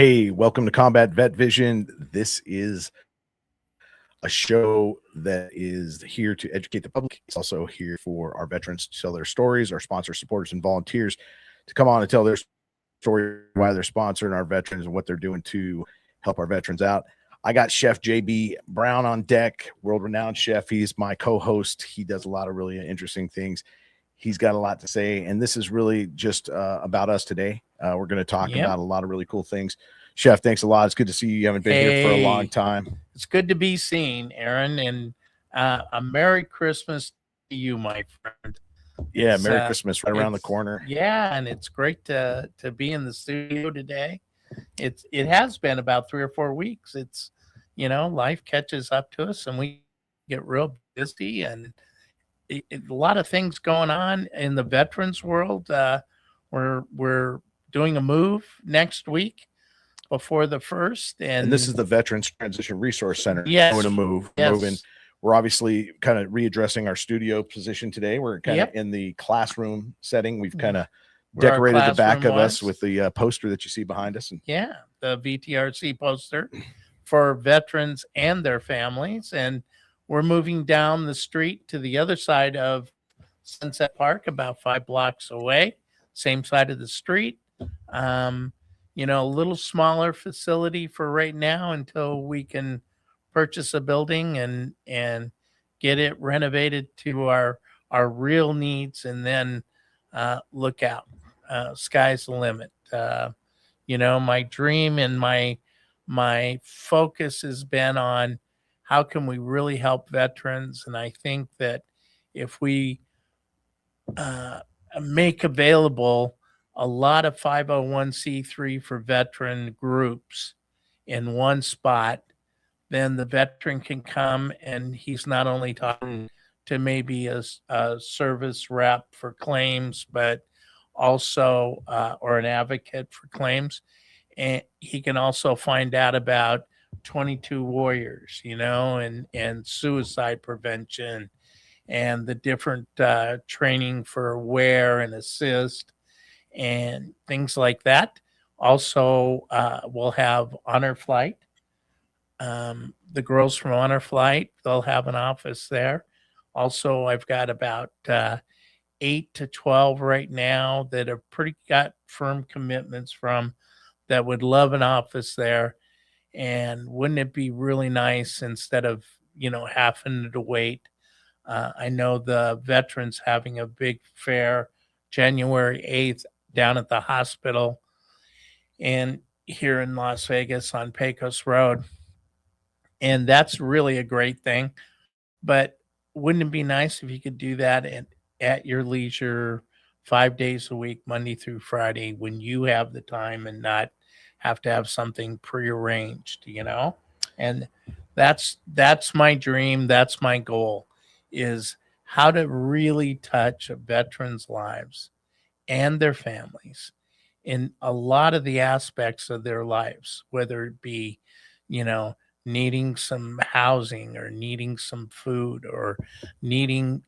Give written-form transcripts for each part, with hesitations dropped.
Hey, welcome to Combat Vet Vision. This is a show that is here to educate the public. It's also here for our veterans to tell their stories, our sponsors, supporters, and volunteers to come on and tell their story, why they're sponsoring our veterans and what they're doing to help our veterans out. I got Chef JB Brown on deck, world-renowned chef. He's my co-host. He does a lot of really interesting things. He's got a lot to say, and this is really just about us today. We're going to talk about a lot of really cool things. Chef, thanks a lot. It's good to see you. You haven't been here for a long time. It's good to be seen, Aaron, and a Merry Christmas to you, my friend. Yeah, Merry Christmas right around the corner. Yeah, and it's great to be in the studio today. It has been about 3 or 4 weeks. It's, life catches up to us and we get real busy, and a lot of things going on in the veterans world. We're doing a move next week before the 1st, and this is the Veterans Transition Resource Center. Yes, doing a moving. We're obviously kind of readdressing our studio position today. We're kind of in the classroom setting. We've kind of decorated the back of us with the poster that you see behind us. And the VTRC poster for veterans and their families. And we're moving down the street to the other side of Sunset Park, about 5 blocks away, same side of the street. A little smaller facility for right now until we can purchase a building and get it renovated to our real needs, and then look out. Sky's the limit. My dream and my focus has been on how can we really help veterans. And I think that if we make available a lot of 501c3 for veteran groups in one spot, then the veteran can come and he's not only talking to maybe a service rep for claims, but also or an advocate for claims, and he can also find out about 22 warriors, and suicide prevention and the different training for wear and assist and things like that. Also, we'll have Honor Flight. The girls from Honor Flight, they'll have an office there. Also, I've got about 8 to 12 right now that have got firm commitments from that would love an office there. And wouldn't it be really nice instead of, having to wait? I know the veterans having a big fair January 8th down at the hospital and here in Las Vegas on Pecos Road. And that's really a great thing. But wouldn't it be nice if you could do that at your leisure 5 days a week, Monday through Friday, when you have the time and not have to have something prearranged, And that's my dream. That's my goal, is how to really touch veterans' lives and their families in a lot of the aspects of their lives, whether it be, needing some housing or needing some food or needing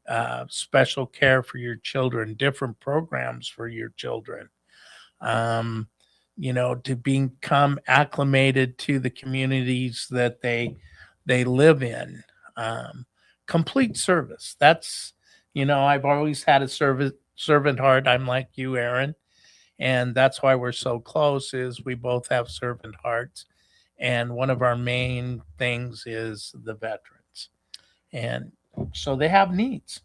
special care for your children, different programs for your children, to become acclimated to the communities that they live in. Complete service. That's, I've always had a servant heart. I'm like you, Aaron. And that's why we're so close, is we both have servant hearts. And one of our main things is the veterans. And so they have needs.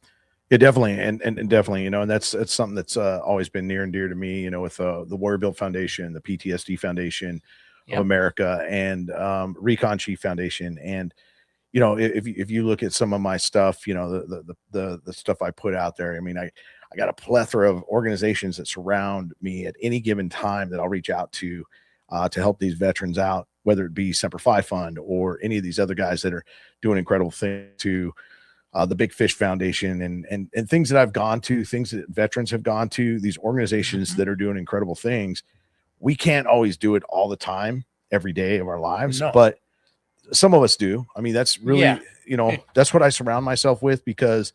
Yeah, definitely. And definitely, and that's something that's always been near and dear to me, with the Warrior Build Foundation, the PTSD Foundation of America, and Recon Chief Foundation. And, if you look at some of my stuff, the stuff I put out there, I mean, I got a plethora of organizations that surround me at any given time that I'll reach out to help these veterans out, whether it be Semper Fi Fund or any of these other guys that are doing incredible things, to the Big Fish Foundation and things that I've gone to, things that veterans have gone to, these organizations that are doing incredible things. We can't always do it all the time, every day of our lives, but some of us do. I mean, that's really, that's what I surround myself with, because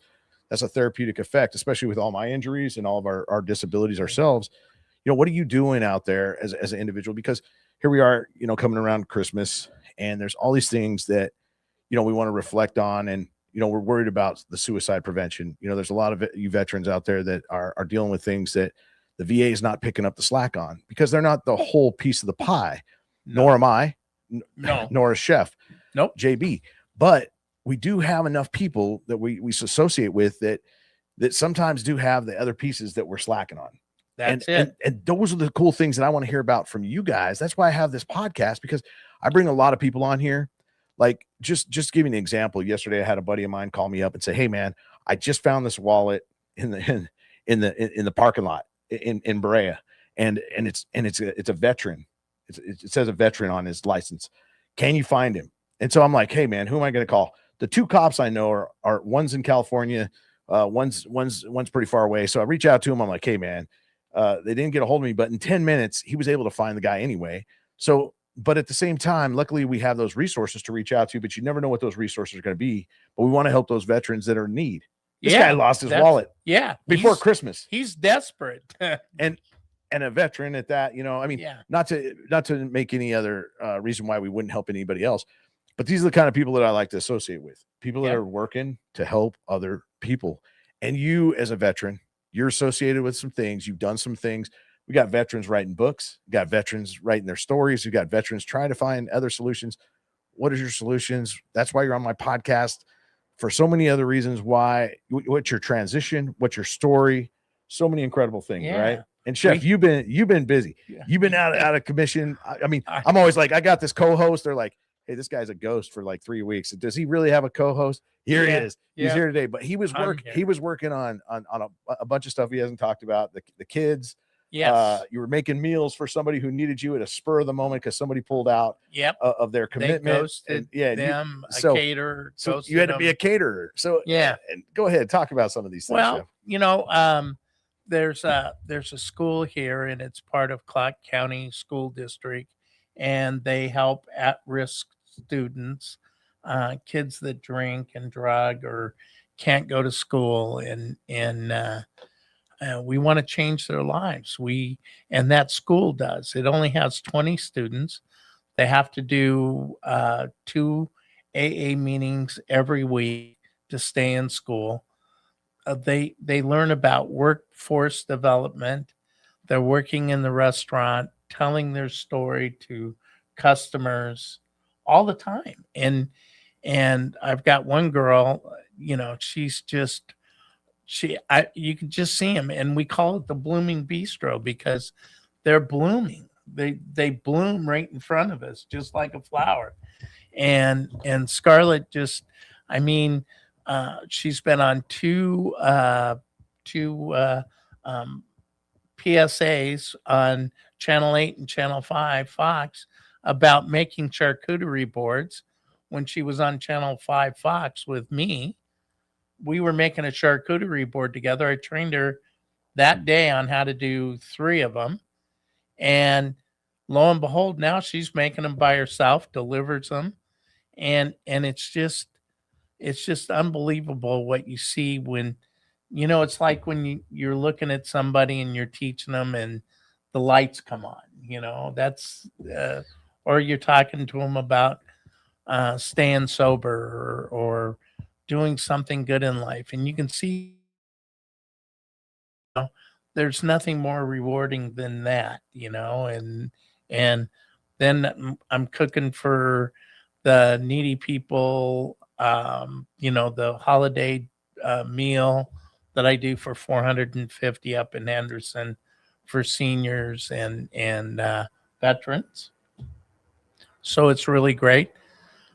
that's a therapeutic effect, especially with all my injuries and all of our disabilities ourselves. What are you doing out there as an individual? Because here we are, coming around Christmas, and there's all these things that, we want to reflect on. And, we're worried about the suicide prevention. There's a lot of you veterans out there that are dealing with things that the VA is not picking up the slack on, because they're not the whole piece of the pie. No. Nor am I. No. Nor is Chef. Nope. JB. But we do have enough people that we associate with that sometimes do have the other pieces that we're slacking on. That's it. And those are the cool things that I want to hear about from you guys. That's why I have this podcast, because I bring a lot of people on here. Like, just giving an example. Yesterday, I had a buddy of mine call me up and say, "Hey, man, I just found this wallet in the parking lot in Berea, and it's a veteran. It says a veteran on his license. Can you find him?" And so I'm like, "Hey, man, who am I going to call?" The two cops I know are one's in California, one's pretty far away. So I reach out to him. I'm like, "Hey, man." They didn't get a hold of me, but in 10 minutes, he was able to find the guy anyway. So, but at the same time, luckily we have those resources to reach out to, but you never know what those resources are going to be. But we want to help those veterans that are in need. This guy lost his wallet. Yeah. Before Christmas. He's desperate. and a veteran at that, I mean, not to make any other reason why we wouldn't help anybody else, but these are the kind of people that I like to associate with. People that are working to help other people. And you, as a veteran, you're associated with some things. You've done some things. We got veterans writing books. We got veterans writing their stories. We got veterans trying to find other solutions. What are your solutions? That's why you're on my podcast. For so many other reasons, what's your transition? What's your story? So many incredible things, right? And Chef, you've been busy. Yeah. You've been out of commission. I mean, I'm always like, I got this co-host. They're like, "Hey, this guy's a ghost for like 3 weeks. Does he really have a co-host?" Here he is. He's here today, but he was working on a bunch of stuff he hasn't talked about. The kids. Yes. You were making meals for somebody who needed you at a spur of the moment because somebody pulled out of their commitment. They ghosted them. A caterer. So you had to be a caterer. So and go ahead, talk about some of these things. Well, Chef. There's a school here, and it's part of Clark County School District, and they help at-risk students, kids that drink and drug or can't go to school, and we want to change their lives. And that school does. It only has 20 students. They have to do 2 AA meetings every week to stay in school. They learn about workforce development. They're working in the restaurant, telling their story to customers all the time. And I've got one girl, she's just, you can just see them, and we call it the blooming bistro because they're blooming. They bloom right in front of us, just like a flower. And Scarlett just, she's been on two PSAs on Channel 8 and Channel 5 Fox about making charcuterie boards. When she was on Channel 5 Fox with me, we were making a charcuterie board together. I trained her that day on how to do 3 of them. And lo and behold, now she's making them by herself, delivers them. And it's just unbelievable what you see when, it's like when you're looking at somebody and you're teaching them and the lights come on, that's, or you're talking to them about staying sober or doing something good in life. And you can see, there's nothing more rewarding than that, and then I'm cooking for the needy people, the holiday meal that I do for 450 up in Henderson for seniors and veterans. So it's really great.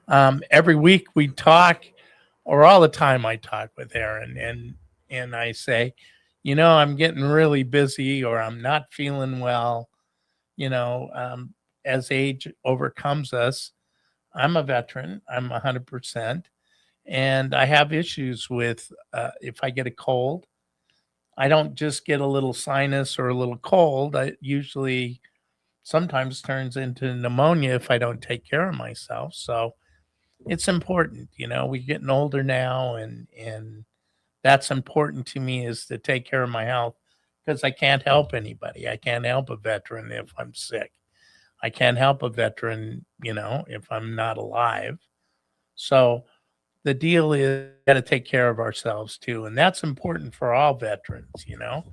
Every week we talk, or all the time I talk with Aaron, and I say, I'm getting really busy, or I'm not feeling well. As age overcomes us, I'm a veteran. I'm 100%. And I have issues with if I get a cold. I don't just get a little sinus or a little cold. I usually sometimes turns into pneumonia if I don't take care of myself. So it's important, we're getting older now, and that's important to me, is to take care of my health, because I can't help anybody. I can't help a veteran if I'm sick. I can't help a veteran, you know, if I'm not alive. So the deal is got to take care of ourselves too, and that's important for all veterans, you know.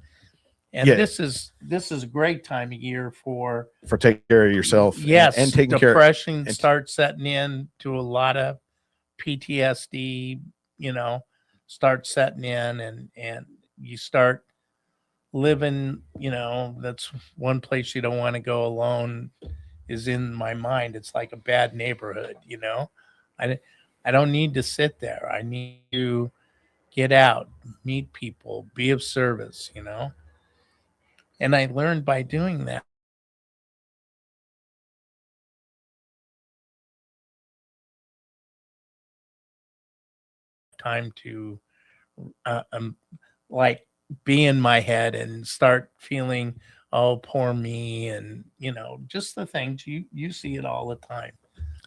And Yeah, this is a great time of year for for taking care of yourself and yes, taking care depression and starts setting in to a lot of PTSD, you know, start setting in, and you start living, you know, that's one place you don't want to go alone is in my mind. It's like a bad neighborhood, you know. I I don't need to sit there. I need to get out, meet people, be of service, you know. And I learned by doing that time to uh, um, like be in my head and start feeling, oh, poor me, and you know, just the things you see it all the time.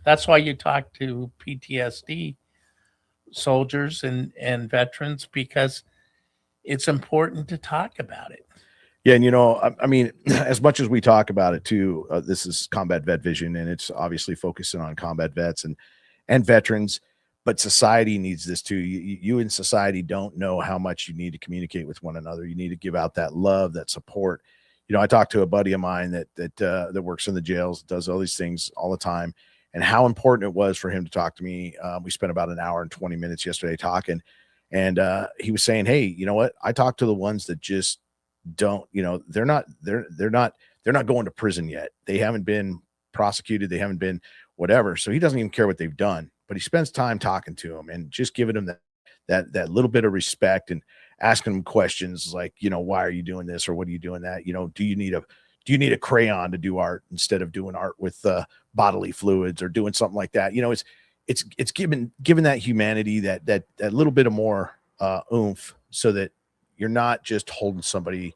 That's why you talk to PTSD soldiers and veterans, because it's important to talk about it. yeah, and I mean, as much as we talk about it too, this is Combat Vet Vision, and it's obviously focusing on combat vets and veterans, but society needs this too. You in society don't know how much you need to communicate with one another. You need to give out that love, that support. I talked to a buddy of mine that works in the jails, does all these things all the time, and how important it was for him to talk to me. We spent about an hour and 20 minutes yesterday talking, and he was saying, "Hey, you know what? I talked to the ones that just don't, they're not going to prison yet. They haven't been prosecuted, they haven't been whatever, so he doesn't even care what they've done, but he spends time talking to them and just giving them that little bit of respect and asking them questions like, why are you doing this, or what are you doing that, do you need a crayon to do art instead of doing art with bodily fluids, or doing something like that. It's given that humanity, that little bit of more oomph, so that you're not just holding somebody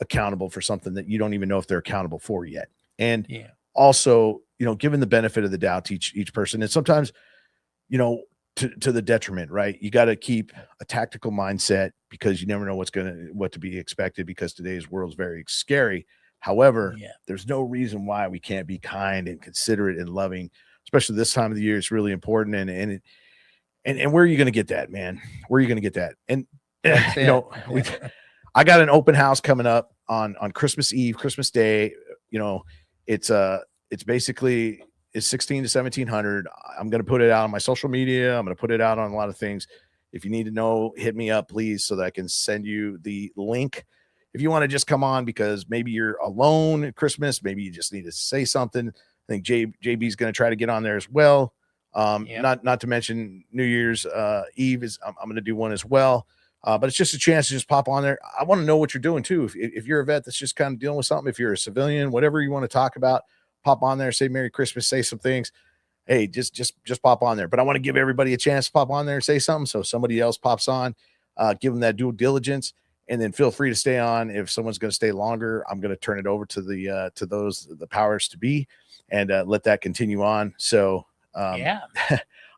accountable for something that you don't even know if they're accountable for yet. And Yeah. also, given the benefit of the doubt to each person. And sometimes, you know, to the detriment, right? You got to keep a tactical mindset, because you never know what to be expected, because today's world is very scary. However, Yeah. there's no reason why we can't be kind and considerate and loving, especially this time of the year. It's really important. And where are you going to get that, man? Where are you going to get that? And That's you it. know, I got an open house coming up on Christmas Eve, Christmas Day. You know, it's basically it's 16 to 1700. I'm going to put it out on my social media. I'm going to put it out on a lot of things. If you need to know, hit me up, please, so that I can send you the link. If you want to just come on because maybe you're alone at Christmas, maybe you just need to say something. I think JB's going to try to get on there as well. Yep. Not to mention New Year's Eve I'm going to do one as well. But it's just a chance to just pop on there. I want to know what you're doing too. If you're a vet that's just kind of dealing with something, if you're a civilian, whatever you want to talk about, pop on there, say Merry Christmas, say some things. Hey, just pop on there. But I want to give everybody a chance to pop on there and say something. So somebody else pops on, give them that due diligence, and then feel free to stay on. If someone's going to stay longer, I'm going to turn it over to the powers to be, and let that continue on. So Yeah.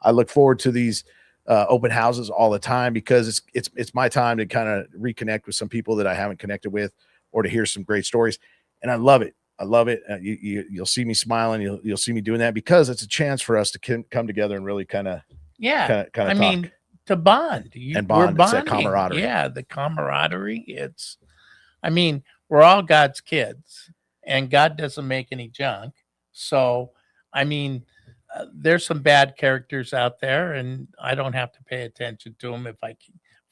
I look forward to these open houses all the time, because it's my time to kind of reconnect with some people that I haven't connected with, or to hear some great stories. And I love it. I love it. You'll see me smiling. You'll see me doing that, because it's a chance for us to come together and really kind of Yeah. I talk mean, to bond. and We're bond. It's that bonding. camaraderie. Yeah, the camaraderie. I mean, we're all God's kids, and God doesn't make any junk. So, I mean, there's some bad characters out there, and I don't have to pay attention to them if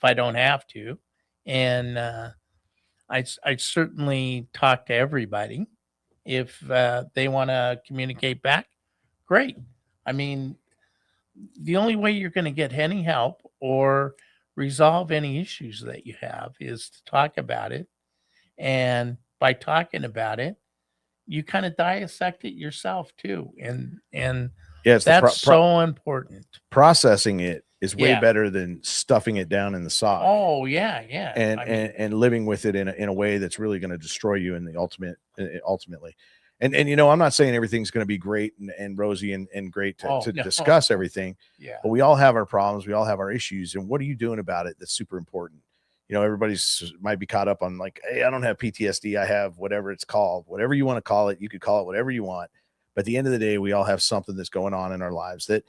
I don't have to. And I certainly talk to everybody if they want to communicate back. Great. I mean, the only way you're going to get any help or resolve any issues that you have is to talk about it. And by talking about it, you kind of dissect it yourself too. And Yeah, it's the that's so important. processing it is way Yeah. better than stuffing it down in the sock. Oh yeah, yeah. and I mean, and living with it in a way that's really going to destroy you in the ultimately. And I'm not saying everything's going to be great and rosy and great oh to no. discuss everything, Yeah. but we all have our problems, we all have our issues, and what are you doing about it? That's super important. everybody's might be caught up on like, hey, I don't have PTSD. I have whatever it's called, whatever you want to call it. You could call it whatever you want. But at the end of the day, we all have something that's going on in our lives that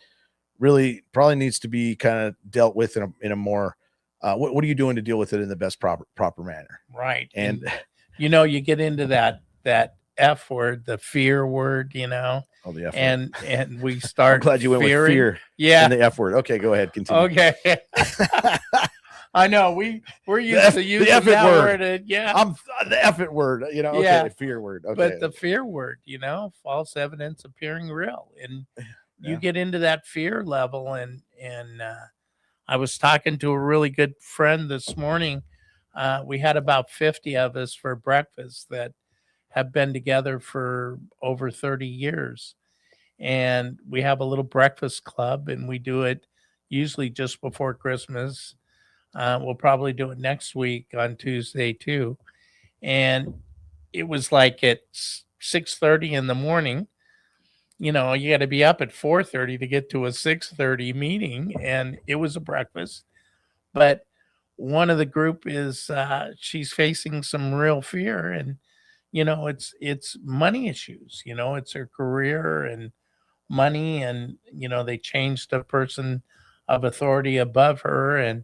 really probably needs to be kind of dealt with in a more, what are you doing to deal with it in the best proper manner? Right. And you get into that F word, the fear word, oh, the F word. and we I'm start glad you went with fearing. fear Yeah. and the F word. Okay, go ahead. Continue. Okay. I know we're used to using the that word. word. Yeah. I'm the F word, okay, Yeah. fear word. Okay. But the fear word, false evidence appearing real. And you get into that fear level. And I was talking to a really good friend this morning. We had about 50 of us for breakfast that have been together for over 30 years. And we have a little breakfast club, and we do it usually just before Christmas. We'll probably do it next week on Tuesday too. And it was like at 6:30 in the morning. You got to be up at 4:30 to get to a 6:30 meeting, and it was a breakfast. But one of the group is she's facing some real fear, and it's money issues. It's her career and money, and they changed a person of authority above her, and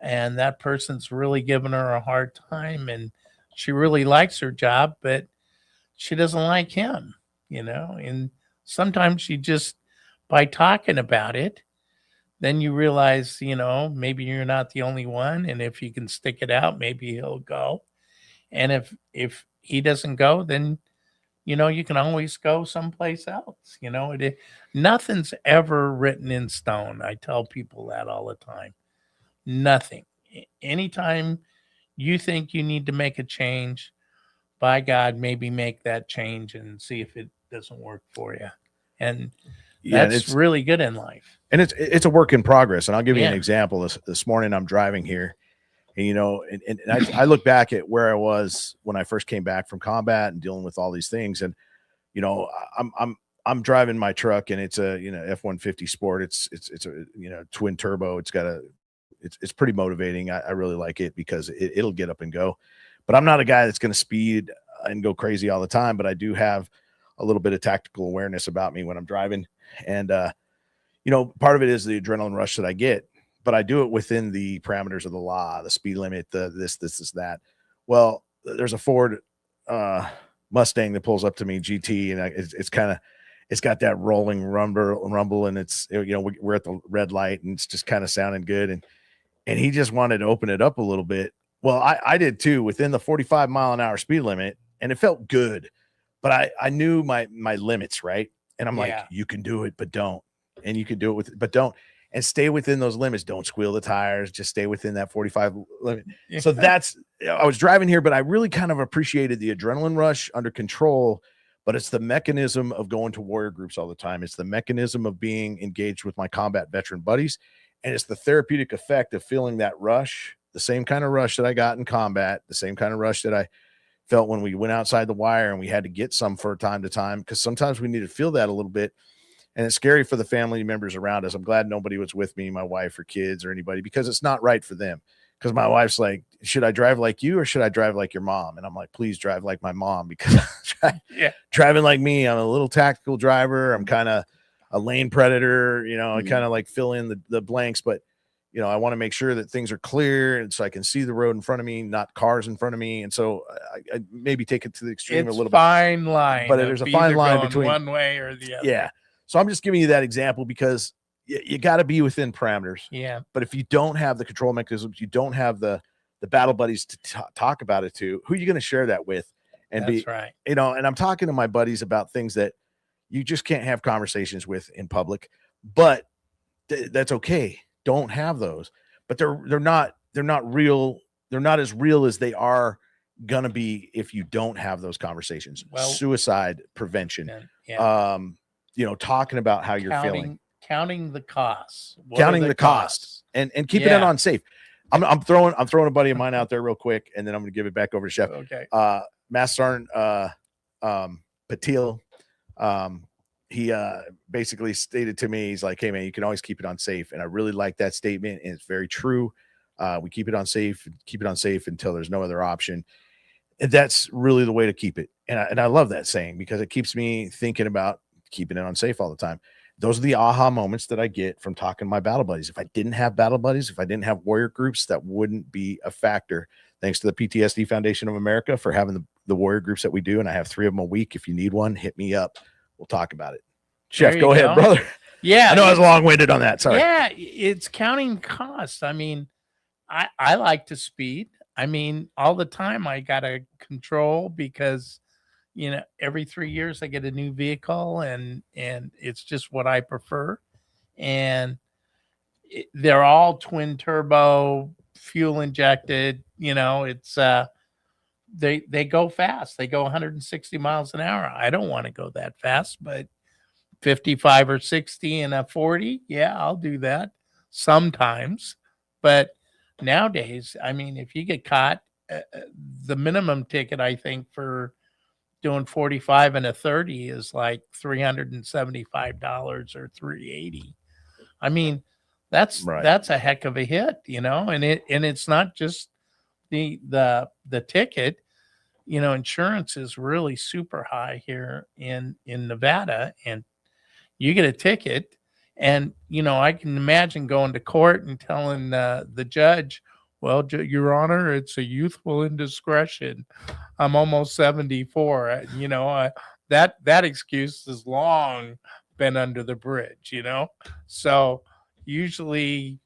that person's really giving her a hard time, and she really likes her job, but she doesn't like him, and sometimes she just, by talking about it, then you realize, maybe you're not the only one, and if you can stick it out, maybe he'll go. And if he doesn't go, then you can always go someplace else. Nothing's ever written in stone. I tell people that all the time. Nothing. Anytime you think you need to make a change, by God, maybe make that change and see if it doesn't work for you. And that's really good in life. And it's a work in progress. And I'll give you an example. This morning I'm driving here, and I look back at where I was when I first came back from combat and dealing with all these things. And, I'm driving my truck, and it's a, F-150 Sport. It's a, twin turbo. It's pretty motivating. I really like it because it'll get up and go, but I'm not a guy that's going to speed and go crazy all the time. But I do have a little bit of tactical awareness about me when I'm driving. And, part of it is the adrenaline rush that I get, but I do it within the parameters of the law, the speed limit, the this, that. Well, there's a Ford Mustang that pulls up to me, GT, and it's got that rolling rumble, and it's, we're at the red light, and it's just kind of sounding good. And he just wanted to open it up a little bit. Well, I did too, within the 45-mile-an-hour speed limit, and it felt good, but I knew my limits, right? And I'm like, you can do it, but don't. And you can do it but don't. And stay within those limits. Don't squeal the tires. Just stay within that 45 limit. Yeah. So I was driving here, but I really kind of appreciated the adrenaline rush under control. But it's the mechanism of going to warrior groups all the time. It's the mechanism of being engaged with my combat veteran buddies. And it's the therapeutic effect of feeling that rush, the same kind of rush that I got in combat, the same kind of rush that I felt when we went outside the wire and we had to get some for time to time, because sometimes we need to feel that a little bit. And it's scary for the family members around us. I'm glad nobody was with me, my wife or kids or anybody, because it's not right for them. Because my wife's like, should I drive like you or should I drive like your mom? And I'm like, please drive like my mom, because driving like me, I'm a little tactical driver. I'm kind of a lane predator, I kind of like fill in the blanks, but I want to make sure that things are clear, and so I can see the road in front of me, not cars in front of me. And so I maybe take it to the extreme a little fine line, but there's a fine line between one way or the other. Yeah. So I'm just giving you that example because you got to be within parameters. Yeah. But if you don't have the control mechanisms, you don't have the battle buddies to talk about it to, who are you going to share that with? And that's right. And I'm talking to my buddies about things that you just can't have conversations with in public, but that's okay. Don't have those, but they're not real. They're not as real as they are going to be if you don't have those conversations. Well, suicide prevention. Talking about how you're feeling, counting the costs, and keeping it on safe. I'm throwing a buddy of mine out there real quick, and then I'm going to give it back over to Chef. Okay. Master Sergeant Patil, he basically stated to me, he's like, hey man, you can always keep it on safe. And I really like that statement. And it's very true. We keep it unsafe until there's no other option. And that's really the way to keep it. And I love that saying because it keeps me thinking about keeping it unsafe all the time. Those are the aha moments that I get from talking to my battle buddies. If I didn't have battle buddies, if I didn't have warrior groups, that wouldn't be a factor. Thanks to the PTSD Foundation of America for having the warrior groups that we do. And I have 3 of them a week. If you need one, hit me up. We'll talk about it. Chef, go ahead, brother. Yeah. I know I was long-winded on that. Sorry. Yeah. It's counting costs. I mean, I like to speed. I mean, all the time I got to control because, you know, every 3 years I get a new vehicle and it's just what I prefer. And they're all twin turbo, fuel injected, you know, it's, they go fast. They go 160 miles an hour. I don't want to go that fast, but 55 or 60 and a 40. Yeah, I'll do that sometimes. But nowadays, I mean, if you get caught, the minimum ticket, I think, for doing 45 and a 30 is like $375 or $380. I mean, that's a heck of a hit, you know, and it's not just the ticket. You know, insurance is really super high here in Nevada, and you get a ticket. And, you know, I can imagine going to court and telling the judge, well, Your Honor, it's a youthful indiscretion. I'm almost 74. You know, that excuse has long been under the bridge, you know? So usually,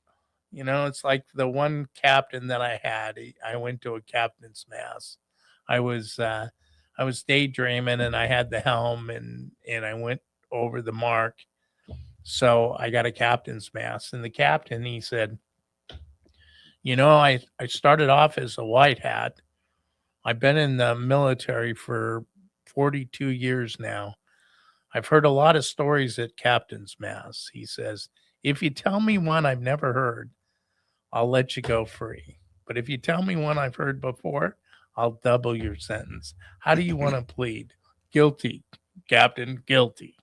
you know, it's like the one captain that I had, I went to a captain's mass. I was daydreaming and I had the helm and I went over the mark. So I got a captain's mass, and the captain, he said, you know, I started off as a white hat. I've been in the military for 42 years now. I've heard a lot of stories at captain's mass. He says, if you tell me one I've never heard, I'll let you go free. But if you tell me one I've heard before, I'll double your sentence. How do you want to plead? Guilty, Captain, guilty.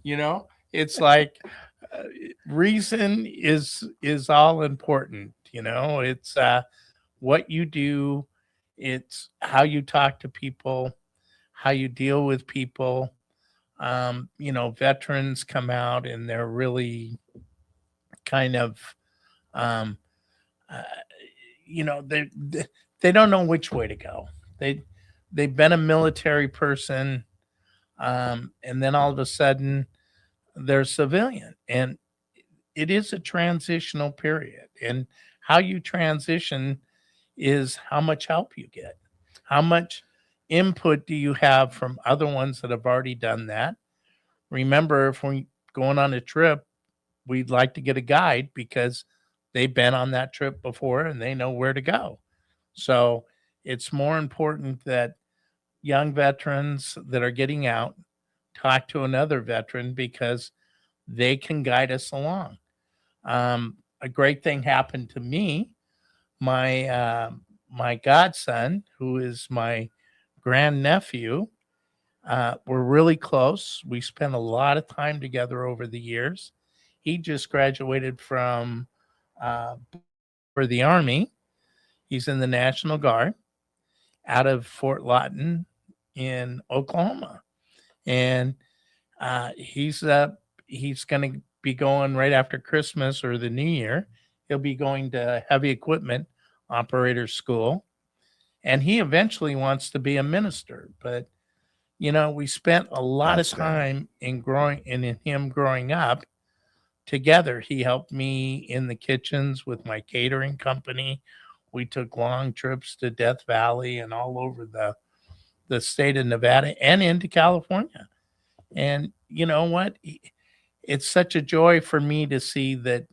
You know, it's like reason is all important. You know, it's what you do, it's how you talk to people, how you deal with people. You know, veterans come out and they're really kind of, you know, they don't know which way to go. They've been a military person, and then all of a sudden they're civilian, and it is a transitional period. And how you transition is how much help you get, how much input do you have from other ones that have already done that. Remember, if we're going on a trip, we'd like to get a guide because they've been on that trip before and they know where to go. So it's more important that young veterans that are getting out talk to another veteran because they can guide us along. A great thing happened to me. My godson, who is my grandnephew, we're really close. We spent a lot of time together over the years. He just graduated from for the Army. He's in the National Guard out of Fort Lawton in Oklahoma, and he's going to be going right after Christmas or the New Year. He'll be going to heavy equipment operator school, and he eventually wants to be a minister. But you know, we spent a lot of time in him growing up together. He helped me in the kitchens with my catering company. We took long trips to Death Valley and all over the state of Nevada and into California. And you know what? It's such a joy for me to see that.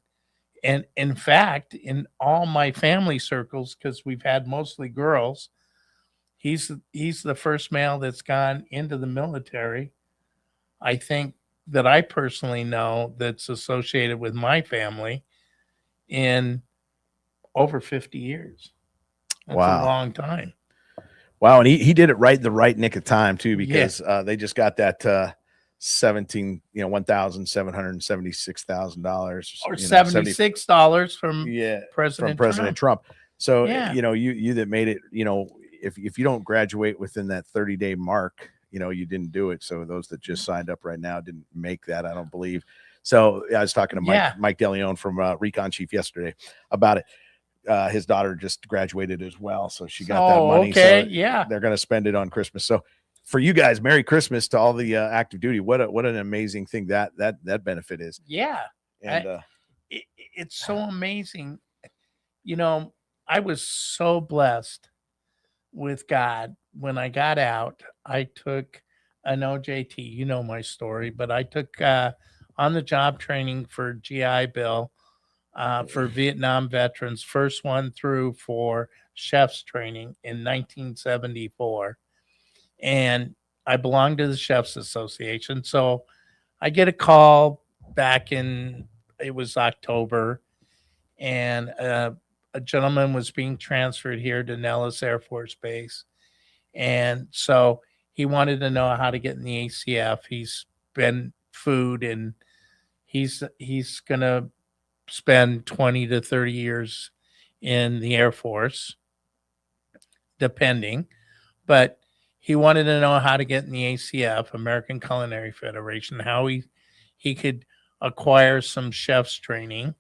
And in fact, in all my family circles, because we've had mostly girls, he's the first male that's gone into the military, I think, that I personally know that's associated with my family in over 50 years. That's a long time. Wow. And he did it right the right nick of time too, because they just got that $1,776,000, Or you know, 70, $76 from yeah, from President President Trump. Trump. So, Yeah. you that made it, if you don't graduate within that 30-day mark, you didn't do it. So those that just signed up right now didn't make that, I don't believe. So I was talking to Yeah. Mike DeLeon from Recon Chief yesterday about it. His daughter just graduated as well, so she got that money. Okay. So Yeah. they're going to spend it on Christmas. So for you guys, Merry Christmas to all the active duty. What an amazing thing that benefit is. Yeah. And It's so amazing. I was so blessed with God. When I got out, I took an OJT. You know my story, but I took on the job training for GI Bill for Vietnam veterans, first one through for chef's training in 1974. And I belonged to the Chefs Association. So I get a call back it was October, and a gentleman was being transferred here to Nellis Air Force Base. And so he wanted to know how to get in the ACF. He's been food, and he's going to spend 20 to 30 years in the Air Force, depending. But he wanted to know how to get in the ACF, American Culinary Federation, how he could acquire some chef's training.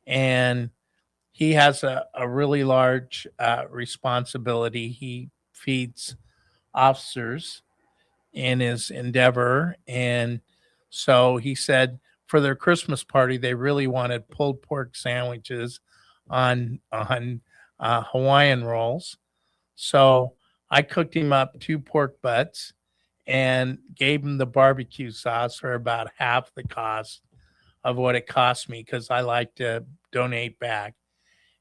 And he has a really large responsibility. He feeds officers in his endeavor. And so he said for their Christmas party, they really wanted pulled pork sandwiches on Hawaiian rolls. So I cooked him up 2 pork butts and gave him the barbecue sauce for about half the cost of what it cost me, because I like to donate back.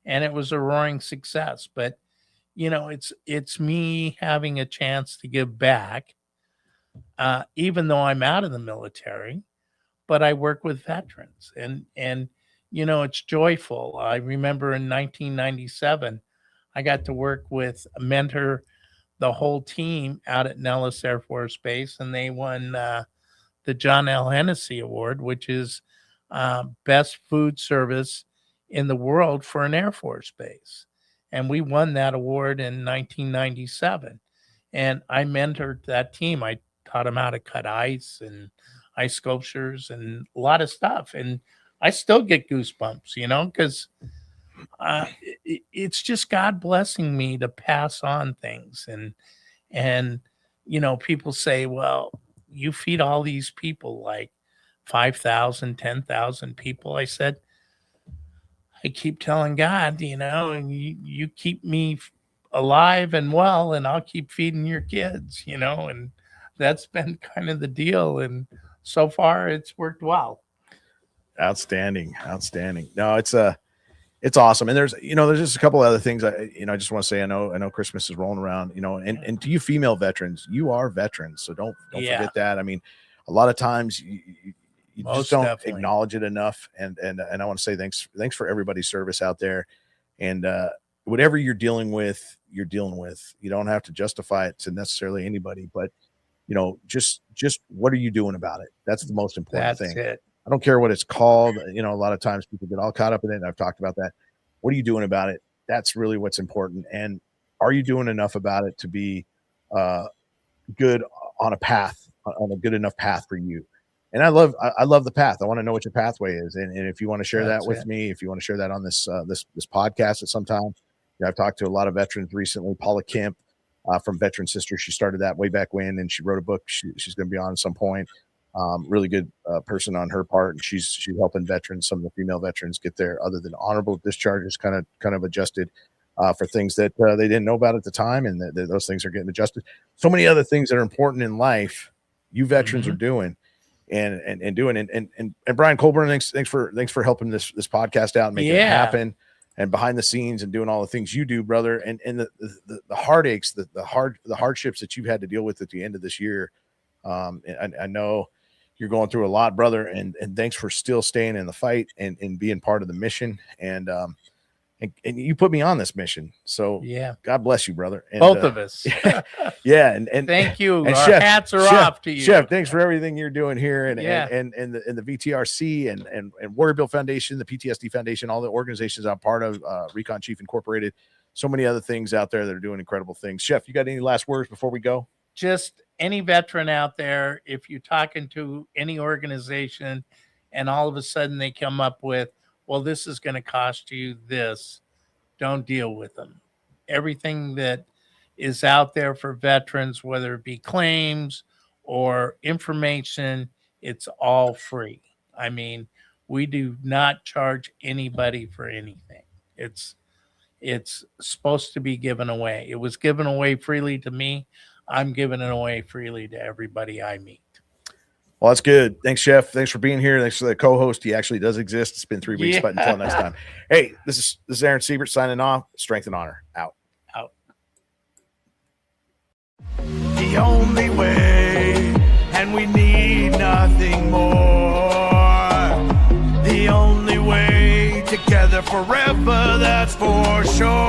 And it was a roaring success. But it's me having a chance to give back, even though I'm out of the military. But I work with veterans, and it's joyful. I remember in 1997, I got to work with mentor the whole team out at Nellis Air Force Base, and they won the John L. Hennessy Award, which is best food service in the world for an Air Force base. And we won that award in 1997. And I mentored that team. I taught them how to cut ice and ice sculptures and a lot of stuff. And I still get goosebumps, because it's just God blessing me to pass on things. And people say, well, you feed all these people, like 5,000, 10,000 people. I said, I keep telling God, and you keep me alive and well, and I'll keep feeding your kids, and that's been kind of the deal. And so far it's worked well. Outstanding. No, it's awesome. And there's just a couple other things I just want to say. I know Christmas is rolling around, and to you female veterans, you are veterans. So don't forget that. I mean, a lot of times you just don't acknowledge it enough. And I want to say thanks for everybody's service out there. And whatever you're dealing with. You don't have to justify it to necessarily anybody, but just what are you doing about it? That's the most important thing. It. I don't care what it's called. A lot of times people get all caught up in it, and I've talked about that. What are you doing about it? That's really what's important. And are you doing enough about it to be good on a good enough path for you? And I love the path. I want to know what your pathway is. And if you want to share that with me, if you want to share that on this podcast at some time, I've talked to a lot of veterans recently. Paula Kemp from Veteran Sisters, she started that way back when, and she wrote a book. She's going to be on at some point. Really good person on her part, and she's helping veterans, some of the female veterans, get their other than honorable discharges kind of adjusted for things that they didn't know about at the time, and those things are getting adjusted. So many other things that are important in life, you veterans are doing and doing. And Brian Colburn, thanks for helping this podcast out and making it happen, and behind the scenes and doing all the things you do, brother, and the heartaches, the hardships that you've had to deal with at the end of this year. And I know you're going through a lot, brother, and thanks for still staying in the fight and being part of the mission. And and you put me on this mission. So yeah, God bless you, brother. And, both of us. Yeah. And thank you. And Our Chef, hats are Chef, off to you. Chef, thanks for everything you're doing here, and Yeah. and the VTRC and Warrior Built Foundation, the PTSD Foundation, all the organizations I'm part of, Recon Chief Incorporated, so many other things out there that are doing incredible things. Chef, you got any last words before we go? Just any veteran out there, if you're talking to any organization and all of a sudden they come up with, well, this is going to cost you this, don't deal with them. Everything that is out there for veterans, whether it be claims or information, it's all free. I mean, we do not charge anybody for anything. It's supposed to be given away. It was given away freely to me. I'm giving it away freely to everybody I meet. Well, that's good. Thanks, Chef. Thanks for being here. Thanks for the co-host. He actually does exist. It's been 3 weeks, but until next time. Hey, this is Aaron Seibert signing off. Strength and honor. Out. The only way, and we need nothing more. The only way, together forever, that's for sure.